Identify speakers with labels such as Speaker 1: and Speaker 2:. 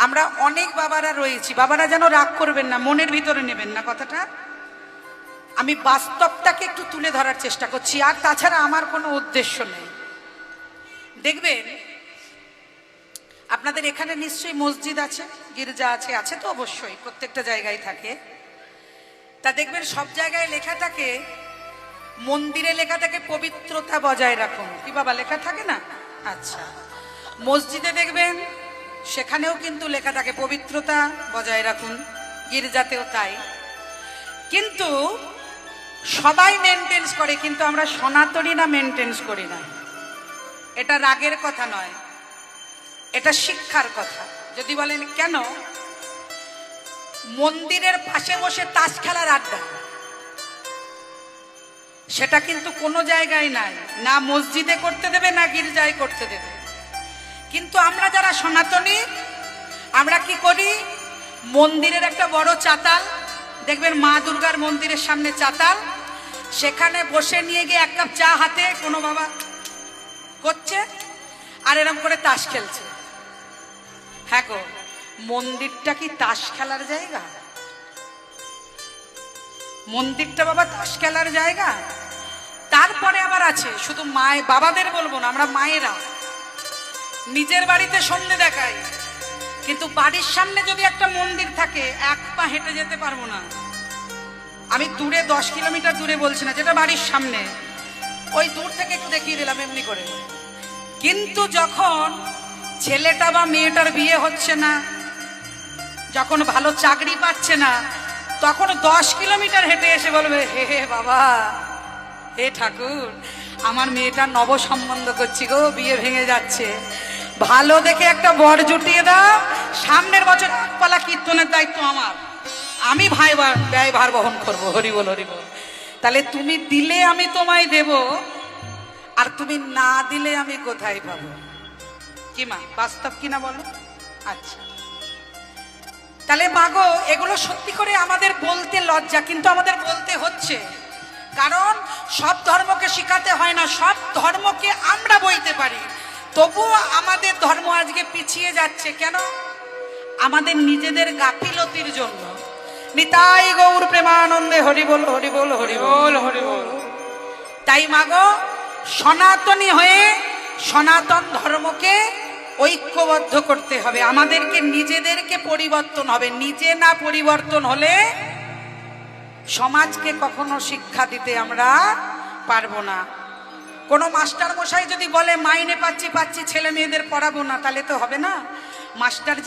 Speaker 1: আমরা অনেক বাবারা রয়েছি, বাবারা যেন রাগ করবেন না, মনের ভিতরে নেবেন না কথাটা। আমি বাস্তবটাকে একটু তুলে ধরার চেষ্টা করছি, আর তাছাড়া আমার কোনো উদ্দেশ্য নেই। দেখবেন আপনাদের এখানে নিশ্চয়ই মসজিদ আছে, গির্জা আছে, আছে তো অবশ্যই, প্রত্যেকটা জায়গায় থাকে। তা দেখবেন সব জায়গায় লেখা থাকে, মন্দিরে লেখা থাকে পবিত্রতা বজায় রাখুন, কি বাবা লেখা থাকে না? আচ্ছা, মসজিদে দেখবেন সেখানেও কিন্তু লেখা থাকে পবিত্রতা বজায় রাখুন, গির্জাতেও তাই। কিন্তু সবাই মেনটেন্স করে, কিন্তু আমরা সনাতনী না মেনটেন্স করি না। এটা রাগের কথা নয়, এটা শিক্ষার কথা। যদি বলেন কেন, মন্দিরের পাশে বসে তাস খেলার আড্ডা, সেটা কিন্তু কোনো জায়গায় নাই, না মসজিদে করতে দেবে না গির্জায় করতে দেবে। কিন্তু আমরা যারা সনাতনী, আমরা কি করি, মন্দিরের একটা বড় চাতাল দেখবেন, মা দুর্গার মন্দিরের সামনে চাতাল, সেখানে বসে নিয়ে গিয়ে এক কাপ চা হাতে কোনো বাবা করছে আর এরকম করে তাস খেলছে। হ্যাঁ গো, মন্দিরটা কি তাস খেলার জায়গা? মন্দিরটা বাবা তাস খেলার জায়গা? তারপরে আবার আছে, শুধু মায় বাবাদের বলবো না, আমরা মায়েরা নিজের বাড়িতে সন্ধে দেখাই, কিন্তু বাড়ির সামনে যদি একটা মন্দির থাকে এক পা হেঁটে যেতে পারবো না। আমি দূরে 10 কিলোমিটার দূরে বলছি না, যেটা বাড়ির সামনে, ওই দূর থেকে একটু দেখিয়ে দিলাম এমনি করে। কিন্তু যখন ছেলেটা বা মেয়েটার বিয়ে হচ্ছে না, যখন ভালো চাকরি পাচ্ছে না, তখন 10 কিলোমিটার হেঁটে এসে বলবে, হে হে বাবা, হে ঠাকুর, আমার মেয়েটা নব সম্বন্ধ করছি গো, বিয়ে ভেঙে যাচ্ছে, ভালো দেখে একটা বর জুটিয়ে দাও, সামনের বছর একপালা কীর্তনের দায়িত্ব আমার, আমি ব্যয়ভার বহন করবো। হরি বল, হরি বল। তাহলে তুমি দিলে আমি তোমায় দেব, আর তুমি না দিলে আমি কোথায় পাবো? কি মা, বাস্তব কিনা বলো? আচ্ছা, তাহলে মাগো, এগুলো সত্যি করে আমাদের বলতে লজ্জা, কিন্তু আমাদের বলতে হচ্ছে, কারণ সব ধর্মকে শিখাতে হয় না, সব ধর্মকে আমরা বইতে পারি, তবুও আমাদের ধর্ম আজকে পিছিয়ে যাচ্ছে কেন? আমাদের নিজেদের গাফিলতির জন্য। নিতাই গৌর প্রেমানন্দে, হরি বল, হরি বল, হরি বল, হরি বল। তাই মাগো, সনাতনী হয়ে সনাতন ধর্মকে ঐক্যবদ্ধ করতে হবে, আমাদেরকে নিজেদেরকে পরিবর্তন হবে। নিজে না পরিবর্তন হলে সমাজকে কখনো শিক্ষা দিতে আমরা পারবো না। কোনো মাস্টার মশাই যদি বলে মাইনে পাচ্ছি ছেলে মেয়েদের পড়াবো না, তাহলে তো হবে না। মাস্টার যে